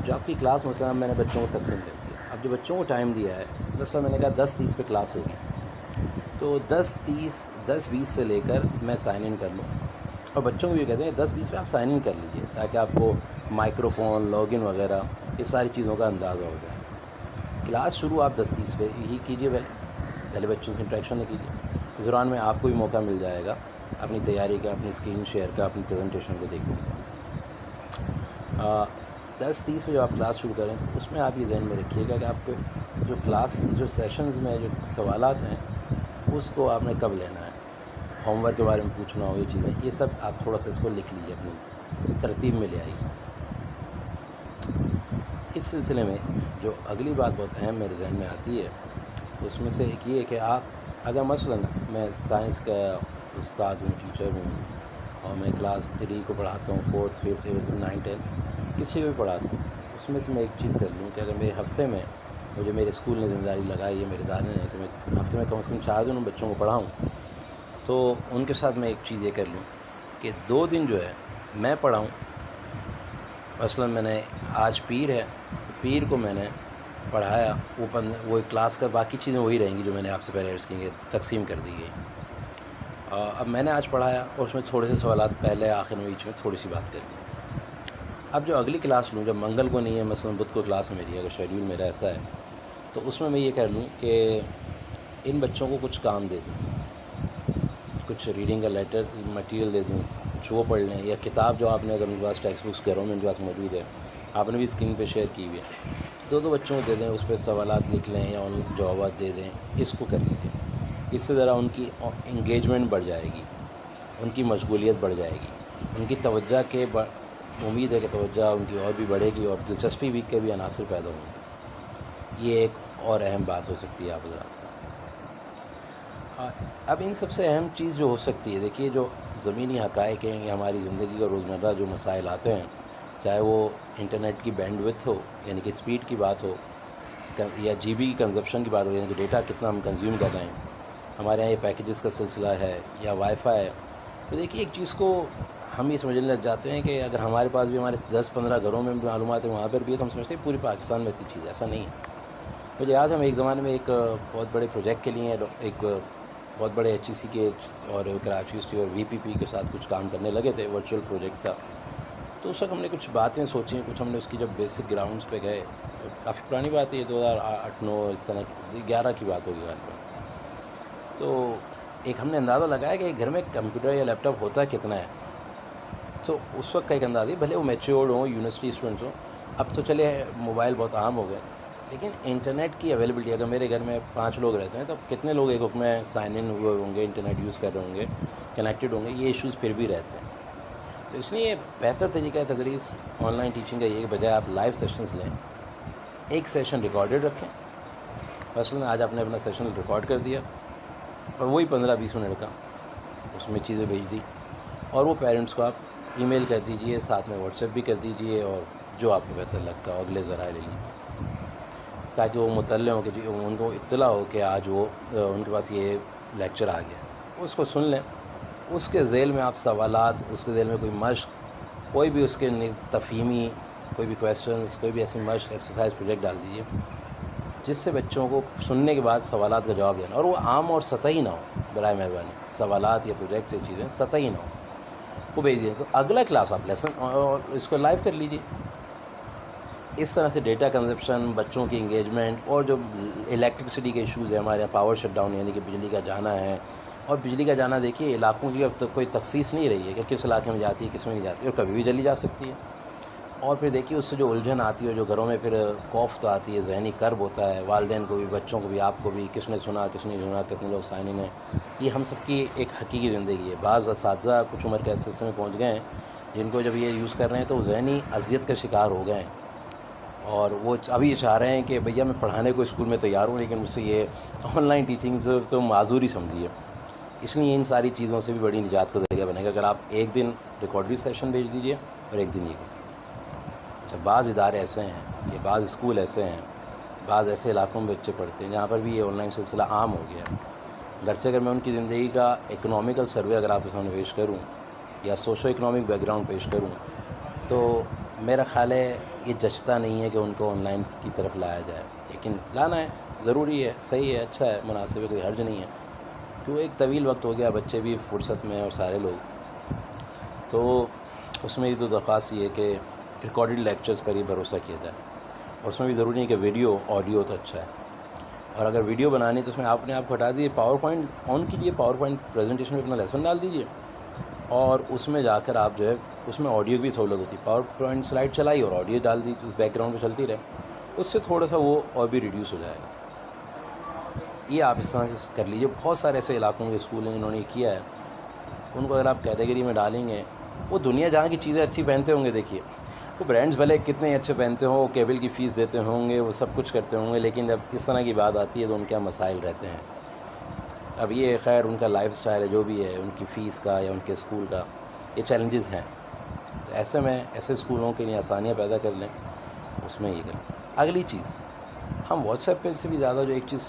جو آپ کی کلاس مثلا میں نے بچوں کو تقسیم کر دیا. اب جو بچوں کو ٹائم دیا ہے مثلا میں نے کہا 10:30 پہ کلاس ہوگی, تو 10:20 سے لے کر میں سائن ان کر لوں, اور بچوں کو بھی کہتے ہیں 10:20 پہ آپ سائن ان کر لیجیے تاکہ آپ کو مائکرو فون لاگ ان وغیرہ یہ ساری چیزوں کا اندازہ ہو جائے. کلاس شروع آپ 10:30 پہ ہی کیجیے, پہلے بچوں سے انٹریکشن نہیں کیجیے. اس دوران میں آپ کو بھی موقع مل جائے گا اپنی تیاری کا, اپنی اسکرین شیئر کا, اپنی پریزنٹیشن کو دیکھنے کا. 10:30 پہ جب آپ کلاس شروع کریں تو اس میں آپ یہ ذہن میں رکھیے گا کہ آپ کے جو کلاس جو سیشنز میں جو سوالات ہیں اس کو آپ نے کب لینا ہے, ہوم ورک کے بارے میں پوچھنا ہو, یہ چیزیں, یہ سب آپ تھوڑا سا اس کو لکھ لیجیے, اپنی ترتیب میں لے آئیے. اس سلسلے میں جو اگلی بات بہت اہم میرے ذہن میں آتی ہے اس میں سے ایک یہ کہ آپ اگر مثلاً میں سائنس کا استاد ہوں, ٹیچر ہوں, اور میں کلاس 3 کو پڑھاتا ہوں, 4th 5th 8th 9th 10th کسی کو بھی پڑھاتا ہوں, اس میں سے میں ایک چیز کر لوں کہ اگر میرے ہفتے میں مجھے میرے اسکول نے ذمہ داری لگائی ہے, میرے ادارے نے, کہ میں ہفتے میں کم سے کم 4 دن بچوں کو پڑھاؤں, تو ان کے ساتھ میں ایک چیز یہ کر لوں کہ 2 دن جو ہے میں پڑھاؤں. مثلاً میں نے آج پیر ہے, پیر کو میں نے پڑھایا, وہ کلاس کا باقی چیزیں وہی رہیں گی جو میں نے آپ سے پہلے عرض کی کہ تقسیم کر دی گئی. اب میں نے آج پڑھایا اور اس میں تھوڑے سے سوالات پہلے آخر میں بیچ میں تھوڑی سی بات کر لی. اب جو اگلی کلاس لوں, جب منگل کو نہیں ہے مثلاً بدھ کو کلاس میری ہے, اگر شیڈیول میرا ایسا ہے تو اس میں یہ کر لوں کہ ان بچوں کو کچھ کام دے دوں, کچھ ریڈنگ کا لیٹر مٹیریل دے دوں, کچھ وہ پڑھ لیں, یا کتاب جو آپ نے اگر میرے پاس ٹیکسٹ بکس گھروں میں میرے پاس موجود ہے, آپ نے بھی اسکرین پہ شیئر کی ہوئی ہے, 2 بچوں کو دے دیں, اس پہ سوالات لکھ لیں یا ان جوابات دے دیں. اس کو کر لیجیے, اس سے ذرا ان کی انگیجمنٹ بڑھ جائے گی, ان کی مشغولیت بڑھ جائے گی, ان کی توجہ کے امید ہے کہ توجہ ان کی اور بھی بڑھے گی اور دلچسپی بھی کے بھی عناصر پیدا ہوں گے. یہ ایک اور اہم بات ہو سکتی ہے آپ حضرات کا. اب ان سب سے اہم چیز جو ہو سکتی ہے, دیکھیے جو زمینی حقائق ہیں یا ہماری زندگی کا روزمرہ جو مسائل آتے ہیں, چاہے وہ انٹرنیٹ کی بینڈ وڈتھ ہو یعنی کہ اسپیڈ کی بات ہو, یا جی بی کی کنزپشن کی بات ہو یعنی کہ ڈیٹا کتنا ہم کنزیوم کر رہے ہیں, ہمارے یہاں یہ پیکیجز کا سلسلہ ہے یا وائی فائی ہے. تو دیکھیے ایک چیز کو ہم یہ سمجھنے لگ جاتے ہیں کہ اگر ہمارے پاس بھی ہمارے 10-15 گھروں میں بھی معلومات ہیں وہاں پر بھی ہے تو ہم سمجھتے ہیں پوری پاکستان میں ایسی چیز ہے. ایسا نہیں ہے. مجھے یاد ہے ہم ایک زمانے میں ایک بہت بڑے پروجیکٹ کے لیے ایک بہت بڑے ایچ ای سی کے اور کراچی یونیورسٹی اور وی پی پی کے ساتھ کچھ کام کرنے لگے تھے, ورچوئل پروجیکٹ تھا. تو اس وقت ہم نے کچھ باتیں سوچیں, کچھ ہم نے اس کی جب بیسک گراؤنڈس پہ گئے, کافی پرانی بات ہے یہ, 2008-9 اس طرح 11 کی بات ہوگی غالباً. تو ایک ہم نے اندازہ لگایا کہ گھر میں کمپیوٹر یا لیپ ٹاپ ہوتا کتنا ہے. تو اس وقت کا ایک اندازہ, بھلے وہ میچیورڈ ہوں, یونیورسٹی اسٹوڈنٹس ہوں, اب تو چلے موبائل بہت عام ہو گئے, لیکن انٹرنیٹ کی اویلیبلٹی, اگر میرے گھر میں 5 لوگ رہتے ہیں تو کتنے لوگ ایک وقت میں سائن ان ہوئے ہوں گے, انٹرنیٹ یوز کر رہے ہوں گے, کنیکٹڈ ہوں گے, یہ ایشوز پھر بھی رہتے ہیں. تو اس لیے بہتر طریقہ تدریس آن لائن ٹیچنگ کا یہ کہ بجائے آپ لائیو سیشنز لیں, ایک سیشن ریکارڈڈ رکھیں. مثلاً آج آپ نے اپنا سیشن ریکارڈ کر دیا اور وہی 15-20 منٹ کا اس میں چیزیں بھیج دی, اور وہ پیرنٹس کو آپ ای میل کر دیجئے, ساتھ میں واٹس ایپ بھی کر دیجئے, اور جو آپ کو بہتر لگتا ہو اگلے ذرائع لے لیجیے تاکہ وہ مطلع ہوں کہ ان کو اطلاع ہو کہ آج وہ ان کے پاس یہ لیکچر آ گیا, اس کو سن لیں. اس کے ذیل میں آپ سوالات, اس کے ذیل میں کوئی مشق, کوئی بھی اس کے تفہیمی کوئی بھی کویسچنس, کوئی بھی ایسی مشق ایکسرسائز پروجیکٹ ڈال دیجیے جس سے بچوں کو سننے کے بعد سوالات کا جواب دینا, اور وہ عام اور سطحی نہ ہو. برائے مہربانی سوالات یا پروجیکٹ سے چیزیں سطحی نہ ہو, وہ بھیج دیں. تو اگلا کلاس آپ لیسن اور اس کو لائیو کر لیجیے. اس طرح سے ڈیٹا کنزپشن, بچوں کی انگیجمنٹ, اور جو الیکٹرسٹی کے ایشوز ہیں ہمارے یہاں, پاور شٹ ڈاؤن یعنی کہ بجلی کا جانا ہے, اور بجلی کا جانا دیکھیے علاقوں کی اب تو کوئی تخصیص نہیں رہی ہے کہ کس علاقے میں جاتی ہے کس میں نہیں جاتی, اور کبھی بھی جلی جا سکتی ہے. اور پھر دیکھیے اس سے جو الجھن آتی ہے, جو گھروں میں پھر کوفت آتی ہے, ذہنی کرب ہوتا ہے, والدین کو بھی, بچوں کو بھی, آپ کو بھی, کس نے سنا کس نے سنا, کتنے لوگ سائن ان ہیں. یہ ہم سب کی ایک حقیقی زندگی ہے. بعض اساتذہ کچھ عمر کے عرصے میں پہنچ گئے ہیں جن کو جب یہ یوز کر رہے ہیں تو ذہنی اذیت کا شکار ہو گئے ہیں, اور وہ ابھی یہ چاہ رہے ہیں کہ بھیا میں پڑھانے کو اسکول میں تیار ہوں لیکن مجھ سے یہ آن لائن ٹیچنگ سے معذوری سمجھیے. اس لیے ان ساری چیزوں سے بھی بڑی نجات کا ذریعہ بنے گا اگر آپ ایک دن ریکارڈڈ سیشن بھیج دیجیے اور ایک دن یہ. اچھا, بعض ادارے ایسے ہیں یا بعض اسکول ایسے ہیں, بعض ایسے علاقوں میں بچے پڑھتے ہیں جہاں پر بھی یہ آن لائن سلسلہ عام ہو گیا ہے. گرچہ اگر میں ان کی زندگی کا اکنامیکل سروے اگر آپ کے سامنے پیش کروں یا سوشو اکنامک بیک گراؤنڈ پیش کروں تو میرا خیال ہے یہ جچتا نہیں ہے کہ ان کو آن لائن کی طرف لایا جائے، لیکن لانا ہے، ضروری ہے، صحیح ہے، اچھا ہے، مناسب ہے، کوئی حرج نہیں ہے، کیوں ایک طویل وقت ہو گیا، بچے بھی فرصت میں اور سارے لوگ، تو اس میں یہ تو درخواست یہ ہے کہ ریکارڈڈ لیکچرز پر ہی بھروسہ کیا جائے، اور اس میں بھی ضروری نہیں کہ ویڈیو آڈیو تو اچھا ہے، اور اگر ویڈیو بنانی تو اس میں آپ نے آپ ہٹا دیجیے، پاور پوائنٹ آن کیجیے، پاور پوائنٹ پریزنٹیشن میں اپنا لیسن ڈال دیجیے، اور اس میں جا کر آپ جو ہے اس میں آڈیو کی بھی سہولت ہوتی ہے، پاور پوائنٹ سلائڈ چلائی اور آڈیو ڈال دی، تو بیک گراؤنڈ پہ چلتی رہے، اس سے تھوڑا سا وہ اور بھی ریڈیوس ہو جائے گا۔ یہ آپ اس طرح سے کر لیجیے، بہت سارے ایسے علاقوں کے اسکول ہیں جنہوں نے کیا ہے، ان کو اگر آپ کیٹیگری میں ڈالیں گے، وہ دنیا جہاں کی چیزیں اچھی پہنتے ہوں گے، دیکھیے وہ برانڈز بھلے کتنے اچھے پہنتے ہوں، وہ کیبل کی فیس دیتے ہوں گے، وہ سب کچھ کرتے ہوں گے، لیکن جب اس طرح کی بات آتی ہے تو ان کے مسائل رہتے ہیں۔ اب یہ خیر ان کا لائف اسٹائل ہے، جو بھی ہے، ان کی فیس کا یا ان کے اسکول کا، یہ چیلنجز ہیں، تو ایسے میں ایسے اسکولوں کے لیے آسانیاں پیدا کر لیں، اس میں یہ کریں۔ اگلی چیز، ہم واٹس ایپ پہ سے بھی زیادہ جو ایک چیز